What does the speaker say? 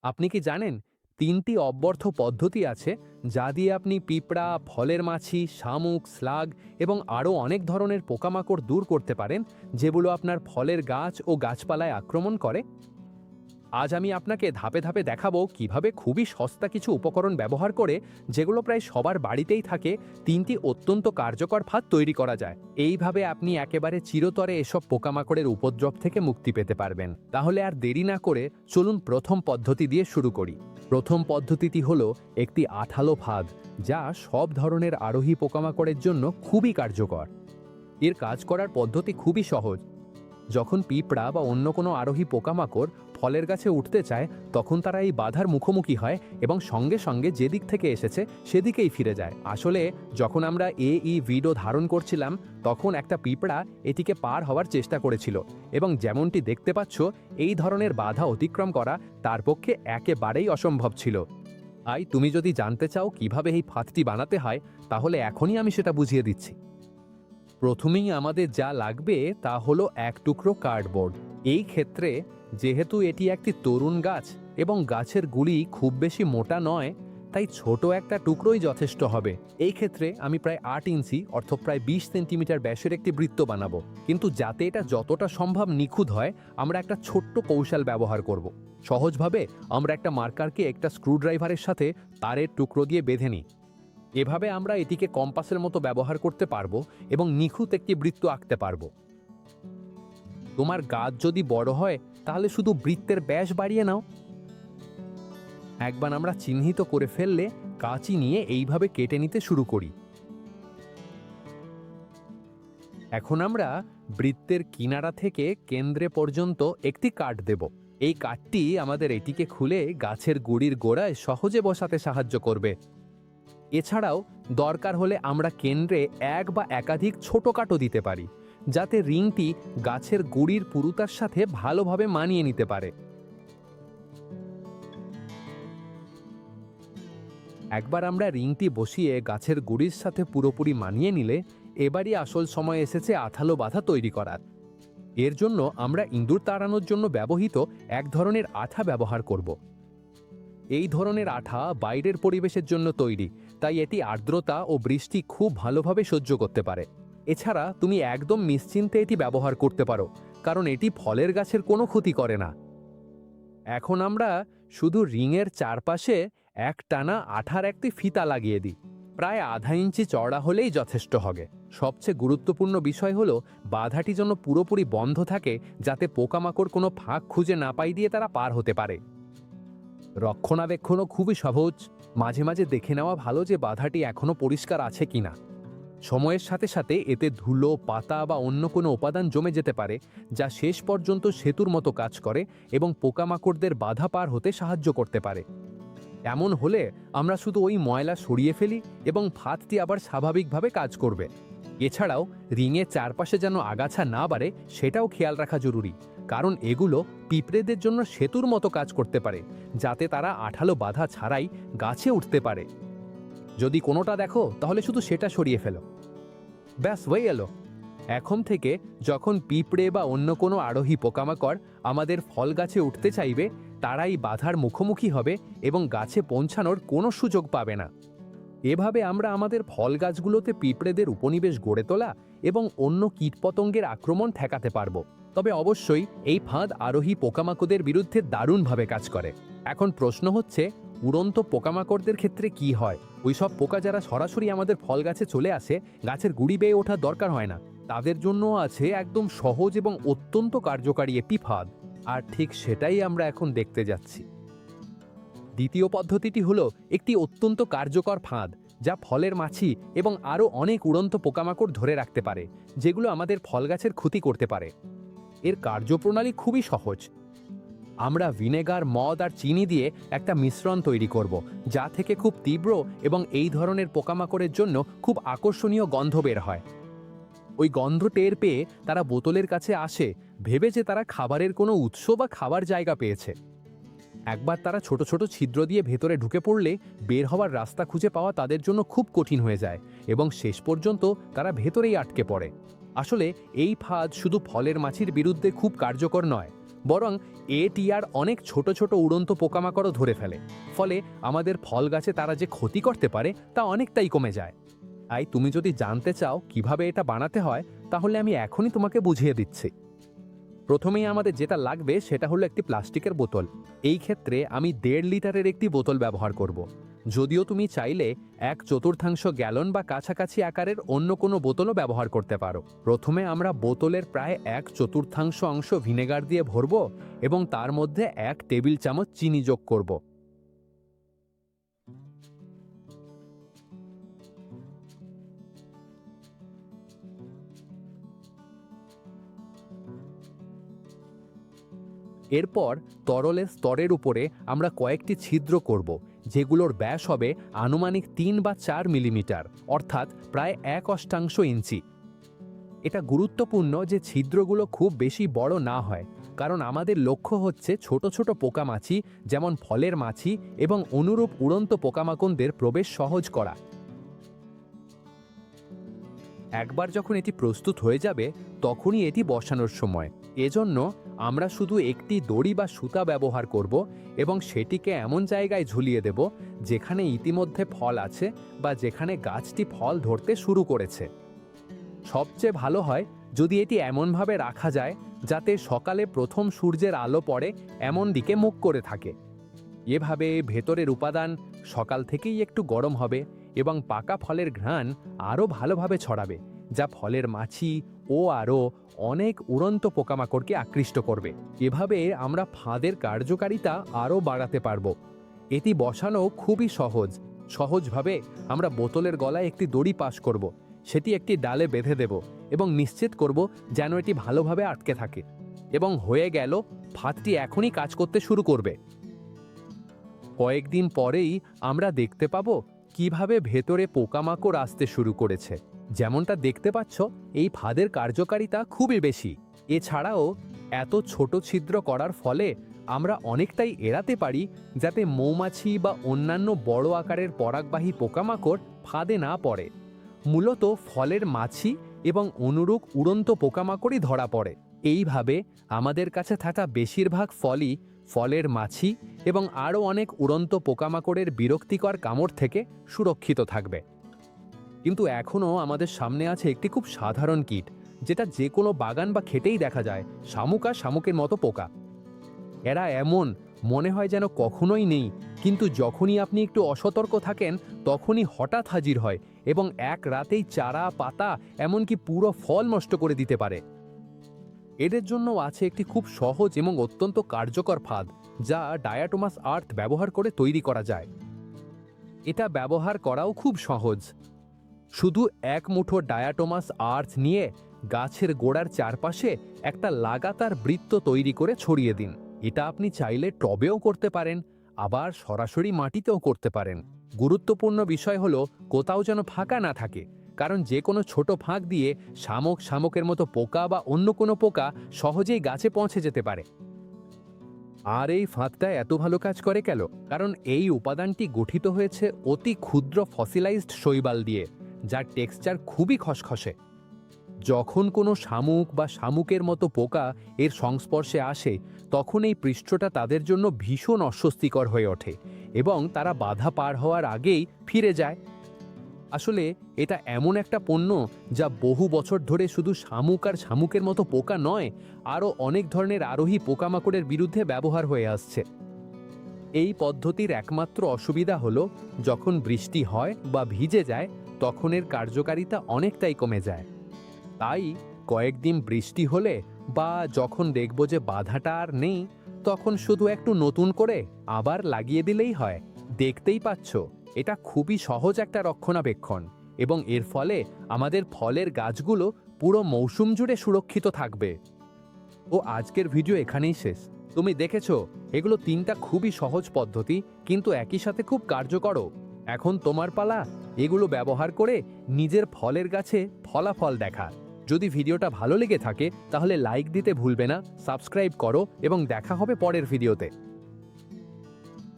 আপনি কি জানেন ৩টি অব্যর্থ পদ্ধতি আছে যা দিয়ে আপনি পিঁপড়া, ফলের মাছি, শামুক, স্লাগ এবং আরও অনেক ধরনের পোকামাকড় দূর করতে পারেন যেগুলো আপনার ফলের গাছ ও গাছপালায় আক্রমণ করে? আজ আমি আপনাকে ধাপে ধাপে দেখাবো কিভাবে খুবই সস্তা কিছু উপকরণ ব্যবহার করে, যেগুলো প্রায় সবার বাড়িতেই থাকে, ৩টি অত্যন্ত কার্যকর ফাঁদ তৈরি করা যায়। এইভাবে আপনি একেবারে চিরতরে এসব পোকামাকড়ের উপদ্রব থেকে মুক্তি পেতে পারবেন। তাহলে আর দেরি না করে চলুন প্রথম পদ্ধতি দিয়ে শুরু করি। প্রথম পদ্ধতিটি হলো একটি আঠালো ফাঁদ, যা সব ধরনের আরোহী পোকামাকড়ের জন্য খুবই কার্যকর। এর কাজ করার পদ্ধতি খুবই সহজ। যখন পিঁপড়া বা অন্য কোনো আরোহী পোকামাকড় ফলের গাছে উঠতে চায়, তখন তারা এই বাধার মুখোমুখি হয় এবং সঙ্গে সঙ্গে যেদিক থেকে এসেছে সেদিকেই ফিরে যায়। আসলে যখন আমরা এই ভিডিও ধারণ করছিলাম, তখন একটা পিঁপড়া এটিকে পার হওয়ার চেষ্টা করেছিল এবং যেমনটি দেখতে পাচ্ছ, এই ধরনের বাধা অতিক্রম করা তার পক্ষে একেবারেই অসম্ভব ছিল। তুমি যদি জানতে চাও কিভাবে এই ফাঁদটি বানাতে হয়, তাহলে এখনই আমি সেটা বুঝিয়ে দিচ্ছি। প্রথমেই আমাদের যা লাগবে তা হলো এক টুকরো কার্ডবোর্ড। এই ক্ষেত্রে যেহেতু এটি একটি তরুণ গাছ এবং গাছের গুঁড়ি খুব বেশি মোটা নয়, তাই ছোট একটা টুকরোই যথেষ্ট হবে। এই ক্ষেত্রে আমি প্রায় ৮ ইঞ্চি অর্থাৎ প্রায় ২০ সেন্টিমিটার ব্যাসের একটি বৃত্ত বানাবো। কিন্তু যাতে এটা যতটা সম্ভব নিখুঁত হয়, আমরা একটা ছোট্ট কৌশল ব্যবহার করব। সহজভাবে আমরা একটা মার্কারকে একটা স্ক্রুড্রাইভারের সাথে তারের টুকরো দিয়ে বেঁধে নিই। এভাবে আমরা এটিকে কম্পাসের মতো ব্যবহার করতে পারবো এবং নিখুঁত একটি বৃত্ত আঁকতে পারবো। তোমার গাছ যদি বড় হয়, তাহলে শুধু বৃত্তের ব্যাস বাড়িয়ে নাও। একবার আমরা চিহ্নিত করে ফেললে কাঁচি নিয়ে এইভাবে কেটে নিতে শুরু করি। এখন আমরা বৃত্তের কিনারা থেকে কেন্দ্রে পর্যন্ত একটি কাট দেব। এই কাঠটি আমাদের এটিকে খুলে গাছের গুঁড়ির গোড়ায় সহজে বসাতে সাহায্য করবে। এছাড়াও দরকার হলে আমরা কেন্দ্রে এক বা একাধিক ছোট কাটও দিতে পারি, যাতে রিংটি গাছের গুঁড়ির পুরুতার সাথে ভালোভাবে মানিয়ে নিতে পারে। একবার আমরা রিংটি বসিয়ে গাছের গুঁড়ির সাথে পুরোপুরি মানিয়ে নিলে, এবারই আসল সময় এসেছে আঠালো বাধা তৈরি করার। এর জন্য আমরা ইঁদুর তাড়ানোর জন্য ব্যবহৃত এক ধরনের আঠা ব্যবহার করব। এই ধরনের আঠা বাইরের পরিবেশের জন্য তৈরি, তাই এটি আর্দ্রতা ও বৃষ্টি খুব ভালোভাবে সহ্য করতে পারে। এছাড়া তুমি একদম নিশ্চিন্তে এটি ব্যবহার করতে পারো, কারণ এটি ফলের গাছের কোনো ক্ষতি করে না। এখন আমরা শুধু রিংয়ের চারপাশে এক টানা আঠার একটি ফিতা লাগিয়ে দিই। প্রায় আধা ইঞ্চি চওড়া হলেই যথেষ্ট হবে। সবচেয়ে গুরুত্বপূর্ণ বিষয় হলো বাধাটি যেন পুরোপুরি বন্ধ থাকে, যাতে পোকামাকড় কোনো ফাঁক খুঁজে না পাই দিয়ে তারা পার হতে পারে। রক্ষণাবেক্ষণও খুবই সহজ। মাঝে মাঝে দেখে নেওয়া ভালো যে বাধাটি এখনও পরিষ্কার আছে কিনা। সময়ের সাথে সাথে এতে ধুলো, পাতা বা অন্য কোনো উপাদান জমে যেতে পারে, যা শেষ পর্যন্ত সেতুর মতো কাজ করে এবং পোকামাকড়দের বাধা পার হতে সাহায্য করতে পারে। এমন হলে আমরা শুধু ওই ময়লা সরিয়ে ফেলি এবং ফাঁদটি আবার স্বাভাবিকভাবে কাজ করবে। এছাড়াও রিংয়ের চারপাশে যেন আগাছা না বাড়ে সেটাও খেয়াল রাখা জরুরি, কারণ এগুলো পিঁপড়েদের জন্য সেতুর মতো কাজ করতে পারে, যাতে তারা আঠালো বাধা ছাড়াই গাছে উঠতে পারে। যদি কোনোটা দেখো, তাহলে শুধু সেটা সরিয়ে ফেলো। ব্যাস হয়ে গেল। এখন থেকে যখন পিঁপড়ে বা অন্য কোনো আরোহী পোকামাকড় আমাদের ফল গাছে উঠতে চাইবে, তারাই বাধার মুখোমুখি হবে এবং গাছে পৌঁছানোর কোনো সুযোগ পাবে না। এভাবে আমরা আমাদের ফল গাছগুলোতে পিঁপড়েদের উপনিবেশ গড়ে তোলা এবং অন্য কীটপতঙ্গের আক্রমণ ঠেকাতে পারব। তবে অবশ্যই এই ফাঁদ আরোহী পোকামাকড়দের বিরুদ্ধে দারুণভাবে কাজ করে। এখন প্রশ্ন হচ্ছে, উড়ন্ত পোকামাকড়দের ক্ষেত্রে কি হয়? ওইসব পোকা যারা সরাসরি আমাদের ফল গাছে চলে আসে, গাছের গুঁড়ি বেয়ে ওঠার দরকার হয় না, তাদের জন্য আছে একদম সহজ এবং অত্যন্ত কার্যকারী একটি ফাঁদ। আর ঠিক সেটাই আমরা এখন দেখতে যাচ্ছি। দ্বিতীয় পদ্ধতিটি হলো একটি অত্যন্ত কার্যকর ফাঁদ, যা ফলের মাছি এবং আরও অনেক উড়ন্ত পোকামাকড় ধরে রাখতে পারে, যেগুলো আমাদের ফল গাছের ক্ষতি করতে পারে। এর কার্যপ্রণালী খুবই সহজ। আমরা ভিনেগার, মদ আর চিনি দিয়ে একটা মিশ্রণ তৈরি করব, যা থেকে খুব তীব্র এবং এই ধরনের পোকামাকড়ের জন্য খুব আকর্ষণীয় গন্ধ বের হয়। ওই গন্ধ টের পেয়ে তারা বোতলের কাছে আসে, ভেবে যে তারা খাবারের কোনো উৎস বা খাবার জায়গা পেয়েছে। একবার তারা ছোট ছোট ছিদ্র দিয়ে ভেতরে ঢুকে পড়লে বের হওয়ার রাস্তা খুঁজে পাওয়া তাদের জন্য খুব কঠিন হয়ে যায় এবং শেষ পর্যন্ত তারা ভেতরেই আটকে পড়ে। আসলে এই ফাঁদ শুধু ফলের মাছির বিরুদ্ধে খুব কার্যকর নয়, বরং এটি আর অনেক ছোট ছোট উড়ন্ত পোকামাকড়ও ধরে ফেলে, ফলে আমাদের ফল গাছে তারা যে ক্ষতি করতে পারে তা অনেকটাই কমে যায়। তাই তুমি যদি জানতে চাও কিভাবে এটা বানাতে হয়, তাহলে আমি এখনই তোমাকে বুঝিয়ে দিচ্ছি। প্রথমেই আমাদের যেটা লাগবে সেটা হলো একটি প্লাস্টিকের বোতল। এই ক্ষেত্রে আমি 1.5 লিটারের একটি বোতল ব্যবহার করব। যদিও তুমি চাইলে 1/4 গ্যালন বা কাছাকাছি আকারের অন্য কোনো বোতলও ব্যবহার করতে পারো। প্রথমে আমরা বোতলের প্রায় 1/4 অংশ ভিনেগার দিয়ে ভরব এবং তার মধ্যে 1 টেবিল চামচ চিনি যোগ করব। এরপর তরলের স্তরের উপরে আমরা কয়েকটি ছিদ্র করব, যেগুলোর ব্যাস হবে আনুমানিক 3 বা 4 মিলিমিটার, অর্থাৎ প্রায় 1/8 ইঞ্চি। এটা গুরুত্বপূর্ণ যে ছিদ্রগুলো খুব বেশি বড় না হয়, কারণ আমাদের লক্ষ্য হচ্ছে ছোট ছোট পোকামাছি যেমন ফলের মাছি এবং অনুরূপ উড়ন্ত পোকামাকড়দের প্রবেশ সহজ করা। একবার যখন এটি প্রস্তুত হয়ে যাবে তখনই এটি বসানোর সময়। এজন্য আমরা শুধু একটি দড়ি বা সুতা ব্যবহার করব এবং সেটিকে এমন জায়গায় ঝুলিয়ে দেব যেখানে ইতিমধ্যে ফল আছে বা যেখানে গাছটি ফল ধরতে শুরু করেছে। সবচেয়ে ভালো হয় যদি এটি এমনভাবে রাখা যায় যাতে সকালে প্রথম সূর্যের আলো পড়ে এমন দিকে মুখ করে থাকে। এভাবে ভেতরের উপাদান সকাল থেকেই একটু গরম হবে এবং পাকা ফলের ঘ্রাণ আরও ভালোভাবে ছড়াবে, যা ফলের মাছি ও আরও অনেক উড়ন্ত পোকামাকড়কে আকৃষ্ট করবে। এভাবে আমরা ফাঁদের কার্যকারিতা আরও বাড়াতে পারব। এটি বসানো খুবই সহজভাবে আমরা বোতলের গলায় একটি দড়ি পাস করব, সেটি একটি ডালে বেঁধে দেব এবং নিশ্চিত করব যেন এটি ভালোভাবে আটকে থাকে। এবং হয়ে গেল, ফাঁদটি এখনই কাজ করতে শুরু করবে। কয়েকদিন পরেই আমরা দেখতে পাবো কিভাবে ভেতরে পোকামাকড় আসতে শুরু করেছে। যেমনটা দেখতে পাচ্ছ, এই ফাঁদের কার্যকারিতা খুবই বেশি। এছাড়াও এত ছোট ছিদ্র করার ফলে আমরা অনেকটাই এড়াতে পারি যাতে মৌমাছি বা অন্যান্য বড় আকারের পরাগবাহী পোকামাকড় ফাঁদে না পড়ে। মূলত ফলের মাছি এবং অনুরূপ উড়ন্ত পোকামাকড়ই ধরা পড়ে। এইভাবে আমাদের কাছে থাকা বেশিরভাগ ফলই ফলের মাছি এবং আরও অনেক উড়ন্ত পোকামাকড়ের বিরক্তিকর কামড় থেকে সুরক্ষিত থাকবে। কিন্তু এখনও আমাদের সামনে আছে একটি খুব সাধারণ কীট, যেটা যে কোনো বাগান বা খেতেই দেখা যায়, শামুক আর শামুকের মতো পোকা। এরা এমন মনে হয় যেন কখনোই নেই, কিন্তু যখনই আপনি একটু অসতর্ক থাকেন তখনই হঠাৎ হাজির হয় এবং এক রাতেই চারা, পাতা, এমনকি পুরো ফল নষ্ট করে দিতে পারে। এদের জন্য আছে একটি খুব সহজ এবং অত্যন্ত কার্যকর ফাঁদ, যা ডায়াটোমাস আর্থ ব্যবহার করে তৈরি করা যায়। এটা ব্যবহার করাও খুব সহজ। শুধু 1 মুঠো ডায়াটোমাস আর্থ নিয়ে গাছের গোড়ার চারপাশে একটা লাগাতার বৃত্ত তৈরি করে ছড়িয়ে দিন। এটা আপনি চাইলে টবেও করতে পারেন, আবার সরাসরি মাটিতেও করতে পারেন। গুরুত্বপূর্ণ বিষয় হলো কোথাও যেন ফাঁকা না থাকে, কারণ যে কোনো ছোট ফাঁক দিয়ে শামুকের মতো পোকা বা অন্য কোনো পোকা সহজেই গাছে পৌঁছে যেতে পারে। আর এই ফাঁদটা এত ভালো কাজ করে কেন? কারণ এই উপাদানটি গঠিত হয়েছে অতি ক্ষুদ্র ফসিলাইজড শৈবাল দিয়ে, যার টেক্সচার খুবই খসখসে। যখন কোনো শামুক বা শামুকের মতো পোকা এর সংস্পর্শে আসে তখন এই পৃষ্ঠটা তাদের জন্য ভীষণ অস্বস্তিকর হয়ে ওঠে এবং তারা বাধা পার হওয়ার আগেই ফিরে যায়। আসলে এটা এমন একটা পণ্য যা বহু বছর ধরে শুধু শামুক আর শামুকের মতো পোকা নয়, আরও অনেক ধরনের আরোহী পোকামাকড়ের বিরুদ্ধে ব্যবহার হয়ে আসছে। এই পদ্ধতির একমাত্র অসুবিধা হলো যখন বৃষ্টি হয় বা ভিজে যায় তখন এর কার্যকারিতা অনেকটাই কমে যায়। তাই কয়েকদিন বৃষ্টি হলে বা যখন দেখব যে বাধাটা আর নেই, তখন শুধু একটু নতুন করে আবার লাগিয়ে দিলেই হয়। দেখতেই পাচ্ছ, এটা খুবই সহজ একটা রক্ষণাবেক্ষণ এবং এর ফলে আমাদের ফলের গাছগুলো পুরো মৌসুম জুড়ে সুরক্ষিত থাকবে। ও আজকের ভিডিও এখানেই শেষ। তুমি দেখেছো, এগুলো 3টা খুবই সহজ পদ্ধতি, কিন্তু একই সাথে খুব কার্যকরও। এখন তোমার পালা এগুলো ব্যবহার করে নিজের ফলের গাছে ফলাফল দেখা। যদি ভিডিওটা ভালো লেগে থাকে তাহলে লাইক দিতে ভুলবে না, সাবস্ক্রাইব করো এবং দেখা হবে পরের ভিডিওতে।